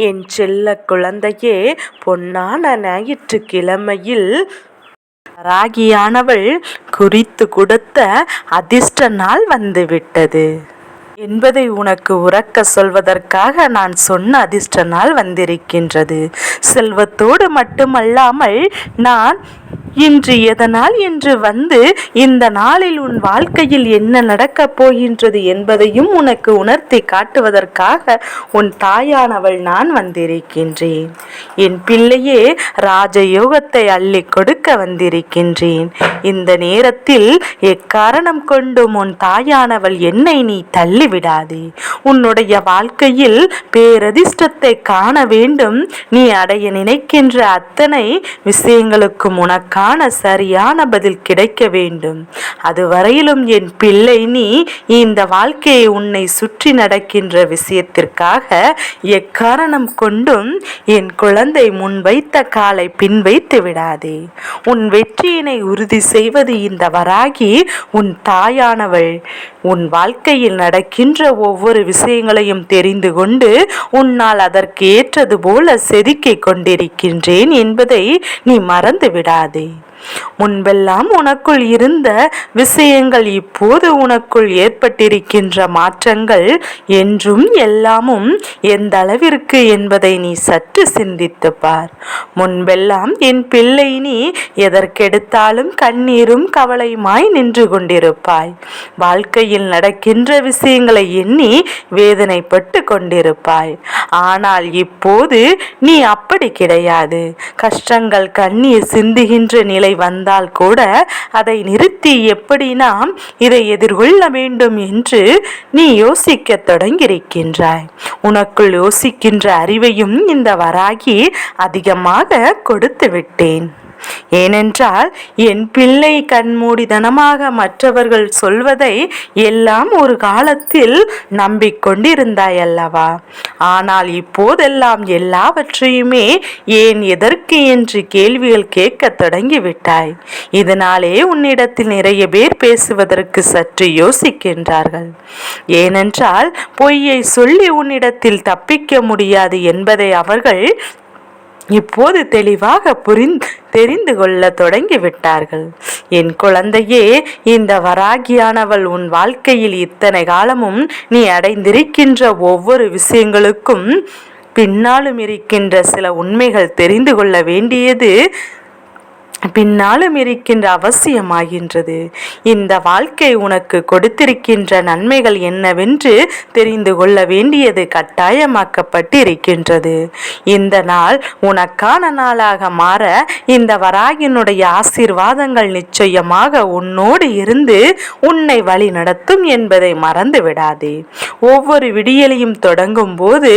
என் செல்ல குழந்தையே, பொன்னான ஞாயிற்றுக்கிழமையில் வராகியானவள் குறித்து கொடுத்த அதிர்ஷ்ட நாள் வந்துவிட்டது என்பதை உனக்கு உரக்க சொல்வதற்காக நான் சொன்ன அதிர்ஷ்ட நாள் வந்திருக்கின்றது. செல்வத்தோடு மட்டுமல்லாமல் நான் இன்று எதனால் என்று வந்து இந்த நாளில் உன் வாழ்க்கையில் என்ன நடக்கப் போகின்றது என்பதையும் உனக்கு உணர்த்தி காட்டுவதற்காக உன் தாயானவள் நான் வந்திருக்கின்றேன். என் பிள்ளையே, ராஜயோகத்தை அள்ளி கொடுக்க வந்திருக்கின்றேன். இந்த நேரத்தில் எக்காரணம் கொண்டும் உன் தாயானவள் என்னை நீ தள்ளிவிடாதே. உன்னுடைய வாழ்க்கையில் பேரதிர்ஷ்டத்தை காண வேண்டும். நீ அடைய நினைக்கின்ற அத்தனை விஷயங்களுக்கும் உனக்கான சரியான பதில் கிடைக்க வேண்டும். அதுவரையிலும் என் பிள்ளை, நீ இந்த வாழ்க்கையை உன்னை சுற்றி நடக்கின்ற விஷயத்திற்காக எக்காரணம் கொண்டும் என் குழந்தை முன் வைத்த காலை பின் வைத்து விடாதே. உன் வெற்றியினை உறுதி செய்வது இந்த வராகி உன் தாயானவள். உன் வாழ்க்கையில் நடக்கின்ற ஒவ்வொரு விஷயங்களையும் தெரிந்து கொண்டு உன்னால் அதற்கு ஏற்றது போல செதுக்கிக் கொண்டிருக்கின்றேன் என்பதை நீ மறந்து விடாதே. முன்பெல்லாம் உனக்குள் இருந்த விஷயங்கள் இப்போது உனக்குள் ஏற்பட்டிருக்கின்ற மாற்றங்கள் என்றும் எல்லாமும் எந்த அளவிற்கு என்பதை நீ சற்று சிந்தித்து பார். முன்பெல்லாம் என் பிள்ளை, நீ எதற்கெடுத்தாலும் கண்ணீரும் கவலையுமாய் நின்று கொண்டிருப்பாய். வாழ்க்கையில் நடக்கின்ற விஷயங்களை எண்ணி வேதனைப்பட்டு கொண்டிருப்பாய். ஆனால் இப்போது நீ அப்படி கிடையாது. கஷ்டங்கள் கண்ணீர் சிந்துகின்ற நிலை வந்தால் கூட அதை நிறுத்தி எப்படி நாம் இதை எதிர்கொள்ள வேண்டும் என்று நீ யோசிக்க தொடங்கியிருக்கின்றாய். உனக்குள் யோசிக்கின்ற அறிவையும் இந்த வராகி அதிகமாக கொடுத்து விட்டேன். ஏனென்றால் என் பிள்ளை கண்மூடிதனமாக மற்றவர்கள் சொல்வதை எல்லாம் ஒரு காலத்தில் நம்பிக்கொண்டிருந்தாய் அல்லவா? ஆனால் இப்போதெல்லாம் எல்லாவற்றையுமே ஏன் எதற்கு என்று கேள்விகள் கேட்க தொடங்கிவிட்டாய். இதனாலே உன்னிடத்தில் நிறைய பேர் பேசுவதற்கு சற்று யோசிக்கின்றார்கள். ஏனென்றால் பொய்யை சொல்லி உன்னிடத்தில் தப்பிக்க முடியாது என்பதை அவர்கள் இப்போது தெளிவாக தெரிந்து கொள்ள தொடங்கிவிட்டார்கள். என் குழந்தையே, இந்த வராகியானவள் உன் வாழ்க்கையில் இத்தனை காலமும் நீ அடைந்திருக்கின்ற ஒவ்வொரு விஷயங்களுக்கும் பின்னாலும் இருக்கின்ற சில உண்மைகள் தெரிந்து கொள்ள வேண்டியது பின்னாலும் இருக்கின்ற அவசியமாகின்றது. இந்த வாழ்க்கை உனக்கு கொடுத்திருக்கின்ற நன்மைகள் என்னவென்று தெரிந்து கொள்ள வேண்டியது கட்டாயமாக்கப்பட்டு இருக்கின்றது. இந்த நாள் உனக்கான நாளாக மாற இந்த வராகினுடைய ஆசீர்வாதங்கள் நிச்சயமாக உன்னோடு இருந்து உன்னை வழி நடத்தும் என்பதை மறந்து விடாதே. ஒவ்வொரு விடியலையும் தொடங்கும் போது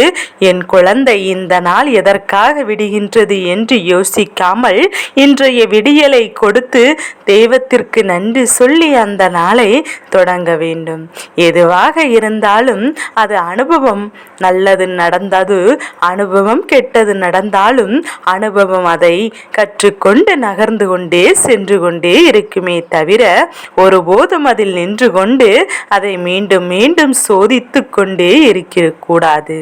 என் குழந்தை, இந்த நாள் எதற்காக விடுகின்றது என்று யோசிக்காமல் இன்றைய விடியலை கொடுத்து தெய்வத்திற்கு நன்றி சொல்லி அந்த நாளை தொடங்க வேண்டும். எதுவாக இருந்தாலும் அது அனுபவம். நல்லது நடந்தது அனுபவம், கெட்டது நடந்தாலும் அனுபவம் அதை கற்றுக்கொண்டு நகர்ந்து கொண்டே சென்று கொண்டே இருக்குமே தவிர ஒருபோதும் அதில் நின்று கொண்டு அதை மீண்டும் மீண்டும் சோதித்து கொண்டே இருக்கக்கூடாது.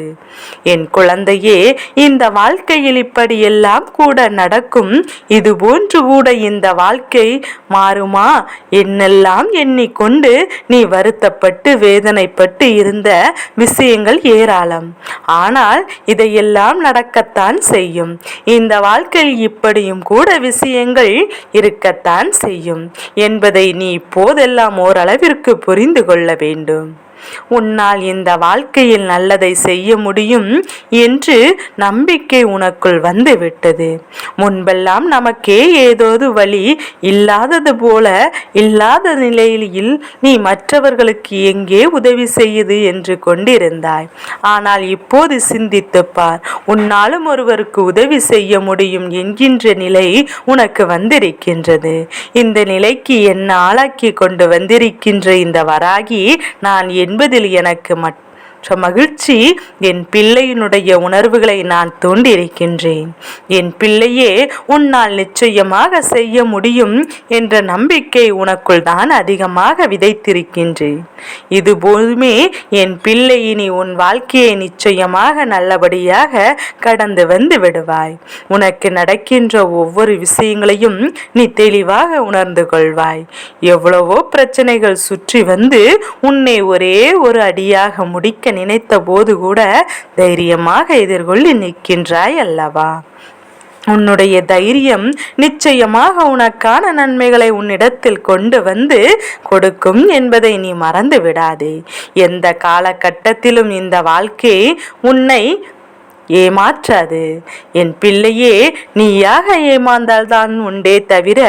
என் குழந்தையே, இந்த வாழ்க்கையில் இப்படியெல்லாம் கூட நடக்கும். இது போன்று கூட இந்த வாழ்க்கை மாறுமா என்னெல்லாம் எண்ணிக்கொண்டு நீ வருத்தப்பட்டு வேதனைப்பட்டு இருந்த விஷயங்கள் ஏராளம். ஆனால் இதையெல்லாம் நடக்கத்தான் செய்யும். இந்த வாழ்க்கையில் இப்படியும் கூட விஷயங்கள் இருக்கத்தான் செய்யும் என்பதை நீ இப்போதெல்லாம் ஓரளவிற்கு புரிந்து கொள்ள வேண்டும். உன்னால் இந்த வாழ்க்கையில் நல்லதை செய்ய முடியும் என்று நம்பிக்கை உனக்குள் வந்து விட்டது. முன்பெல்லாம் நமக்கே ஏதோது வழி இல்லாதது போல இல்லாத நிலையில் நீ மற்றவர்களுக்கு எங்கே உதவி செய்யுது என்று கொண்டிருந்தாய். ஆனால் இப்போது சிந்தித்து பார். உன்னாலும் ஒருவருக்கு உதவி செய்ய முடியும் என்கின்ற நிலை உனக்கு வந்திருக்கின்றது. இந்த நிலைக்கு என்ன ஆளாக்கி கொண்டு வந்திருக்கின்ற இந்த வராகி நான் என்பதில் எனக்கு மகிழ்ச்சி என் பிள்ளையினுடைய உணர்வுகளை நான் தூண்டியிருக்கின்றேன். என் பிள்ளையே, உன்னால் நிச்சயமாக செய்ய முடியும் என்ற நம்பிக்கை உனக்குள் தான் அதிகமாக விதைத்திருக்கின்றேன். இதுபோலுமே என் பிள்ளை, இனி உன் வாழ்க்கையை நிச்சயமாக நல்லபடியாக கடந்து வந்து விடுவாய். உனக்கு நடக்கின்ற ஒவ்வொரு விஷயங்களையும் நீ தெளிவாக உணர்ந்து கொள்வாய். எவ்வளவோ பிரச்சனைகள் சுற்றி வந்து உன்னை ஒரே ஒரு அடியாக முடிக்க நினைத்த போது கூட தைரியமாக எதிர்கொள்ளி நிற்கின்றாய் அல்லவா? உன்னுடைய தைரியம் நிச்சயமாக உனக்கான நன்மைகளை உன்னிடத்தில் கொண்டு வந்து கொடுக்கும் என்பதை நீ மறந்து விடாதே. எந்த காலகட்டத்திலும் இந்த வாழ்க்கை உன்னை ஏமாற்றாது. என் பிள்ளையே, நீயாக ஏமாந்தால்தான் உண்டே தவிர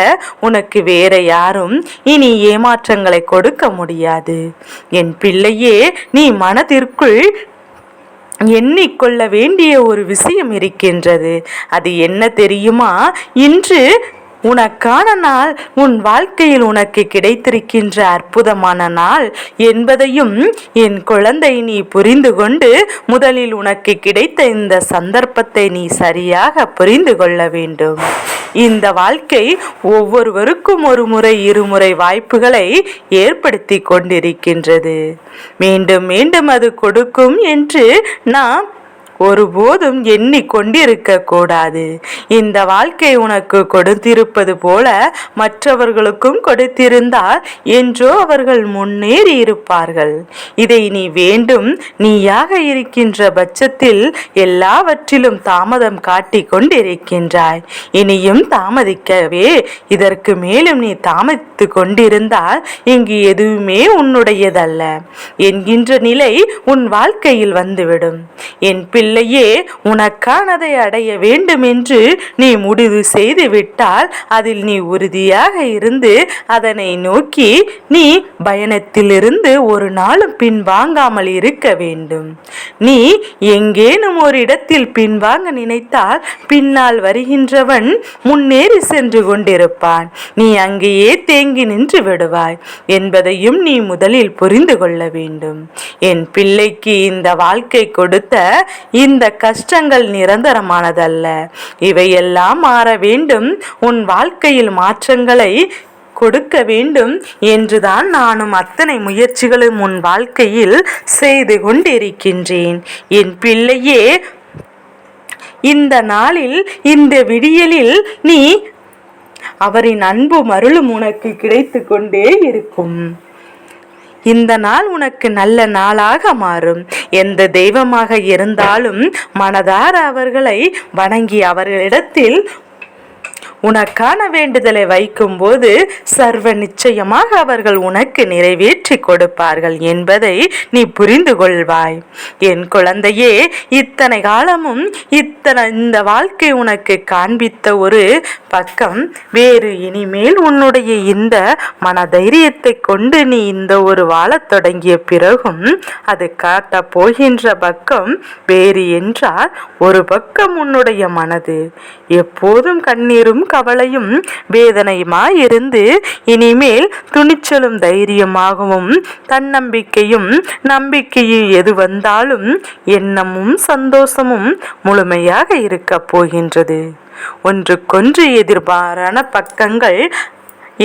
உனக்கு வேற யாரும் இனி ஏமாற்றங்களை கொடுக்க முடியாது. என் பிள்ளையே, நீ மனதிற்குள் எண்ணிக்கொள்ள வேண்டிய ஒரு விஷயம் இருக்கின்றது. அது என்ன தெரியுமா? இன்று உனக்கான நாள், உன் வாழ்க்கையில் உனக்கு கிடைத்திருக்கின்ற அற்புதமான நாள் என்பதையும் என் குழந்தை நீ புரிந்து கொண்டு முதலில் உனக்கு கிடைத்த இந்த சந்தர்ப்பத்தை நீ சரியாக புரிந்து கொள்ள வேண்டும். இந்த வாழ்க்கை ஒவ்வொருவருக்கும் ஒரு முறை இருமுறை வாய்ப்புகளை ஏற்படுத்தி கொண்டிருக்கின்றது. மீண்டும் மீண்டும் அது கொடுக்கும் என்று நாம் ஒருபோதும் எண்ணிக்கொண்டிருக்க கூடாது. இந்த வாழ்க்கை உனக்கு கொடுத்திருப்பது போல மற்றவர்களுக்கும் கொடுத்திருந்தால் என்றோ அவர்கள் முன்னேறி இருப்பார்கள். இதை நீ வேண்டும் நீயாக இருக்கின்ற பட்சத்தில் எல்லாவற்றிலும் தாமதம் காட்டி கொண்டிருக்கின்றாய். இனியும் தாமதிக்கவே, இதற்கு மேலும் நீ தாமதித்து கொண்டிருந்தால் இங்கு எதுவுமே உன்னுடையதல்ல என்கின்ற நிலை உன் வாழ்க்கையில் வந்துவிடும். என் பிள்ளையே, உனக்கானதை அடைய வேண்டும் என்று நீ முடிவு செய்து விட்டால் அதில் நீ உறுதியாக இருந்து அதனை நோக்கி நீ பயணத்திலிருந்து ஒரு நாளும் பின்வாங்காமல் இருக்க வேண்டும். நீ எங்கேனும் ஒரு இடத்தில் பின்வாங்க நினைத்தால் பின்னால் வருகின்றவன் முன்னேறி சென்று கொண்டிருப்பான். நீ அங்கேயே தேங்கி நின்று விடுவாய் என்பதையும் நீ முதலில் புரிந்து கொள்ள வேண்டும். என் பிள்ளைக்கு இந்த வாழ்க்கை கொடுத்த இந்த கஷ்டங்கள் நிரந்தரமானதல்ல. இவையெல்லாம் மாற வேண்டும். உன் வாழ்க்கையில் மாற்றங்களை கொடுக்க வேண்டும் என்றுதான் நானும் அத்தனை முயற்சிகளும் உன் வாழ்க்கையில் செய்து கொண்டிருக்கின்றேன். என் பிள்ளையே, இந்த நாளில், இந்த விடியலில் நீ அவரின் அன்பும் அருளும் உனக்கு கிடைத்து கொண்டே இருக்கும். இந்த நாள் உனக்கு நல்ல நாளாக மாறும். எந்த தெய்வமாக இருந்தாலும் மனதார அவர்களை வணங்கி அவர்களிடத்தில் உனக்கான வேண்டுதலை வைக்கும் போது சர்வ நிச்சயமாக அவர்கள் உனக்கு நிறைவேற்றி கொடுப்பார்கள் என்பதை நீ புரிந்து கொள்வாய். என் குழந்தையே, இத்தனை காலமும் இந்த வாழ்க்கை உனக்கு காண்பித்த ஒரு பக்கம் வேறு. இனிமேல் உன்னுடைய இந்த மன தைரியத்தை கொண்டு நீ இந்த ஒரு வாழத் தொடங்கிய பிறகும் அது காட்ட போகின்ற பக்கம் வேறு என்றால், ஒரு பக்கம் உன்னுடைய மனது எப்போதும் கண்ணீரும் கவலையும் வேதனையுமாயிருந்து இனிமேல் துணிச்சலும் தைரியமாகவும் தன்னம்பிக்கையும் நம்பிக்கையும் எது வந்தாலும் எண்ணமும் சந்தோஷமும் முழுமையாக இருக்க போகின்றது. ஒன்றுக்கொன்று எதிர்பாரான பக்கங்கள்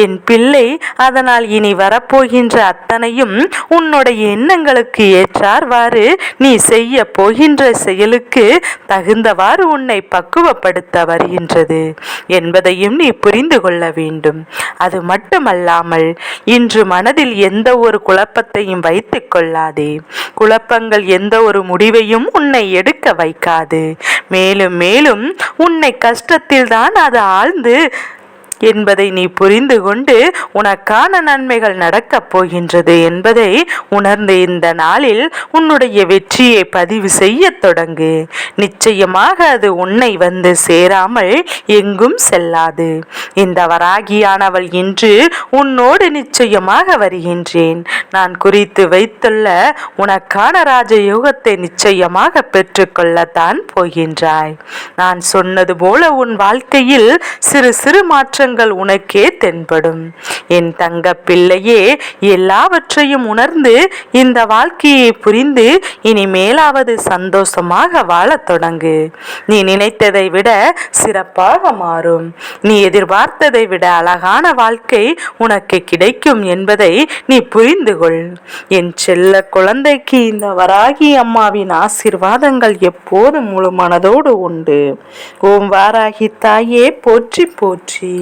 என் பிள்ளை. அதனால் இனி வரப்போகின்ற அத்தனையும் உன்னுடைய எண்ணங்களுக்கு ஏற்றார்வாறு நீ செய்ய போகின்ற செயலுக்கு தகுந்தவாறு உன்னை பக்குவப்படுத்த வருகின்றது என்பதையும் நீ புரிந்து கொள்ள வேண்டும். அது மட்டுமல்லாமல் இன்று மனதில் எந்த ஒரு குழப்பத்தையும் வைத்துக் கொள்ளாதே. குழப்பங்கள் எந்த ஒரு முடிவையும் உன்னை எடுக்க வைக்காது. மேலும் மேலும் உன்னை கஷ்டத்தில் தான் அது ஆழ்ந்து என்பதை நீ புரிந்து கொண்டு உனக்கான நன்மைகள் நடக்கப் போகின்றது என்பதை உணர்ந்து இந்த நாளில் உன்னுடைய வெற்றியை பதிவு செய்ய தொடங்கு. நிச்சயமாக அது உன்னை வந்து சேராமல் எங்கும் செல்லாது. இந்த வராகியானவள் இன்று உன்னோடு நிச்சயமாக வருகின்றேன். நான் குறித்து வைத்துள்ள உனக்கான ராஜயோகத்தை நிச்சயமாக பெற்றுக்கொள்ளத்தான் போகின்றாய். நான் சொன்னது போல உன் வாழ்க்கையில் சிறு சிறு மாற்றங்கள் அற்புதங்கள் உனக்கே தென்படும். என் தங்க பிள்ளையே, எல்லாவற்றையும் உணர்ந்து இந்த வாழ்க்கையை புரிந்து இனிமேலாவது சந்தோஷமாக வாழத் தொடங்கு. நீ நினைத்ததை விட சிறப்பாக மாறும். நீ எதிர்பார்த்ததை விட அழகான வாழ்க்கை உனக்கு கிடைக்கும் என்பதை நீ புரிந்து கொள். என் செல்ல குழந்தைக்கு இந்த வராகி அம்மாவின் ஆசீர்வாதங்கள் எப்போதும் முழு மனதோடு உண்டு. ஓம் வாராகி தாயே போற்றி போற்றி.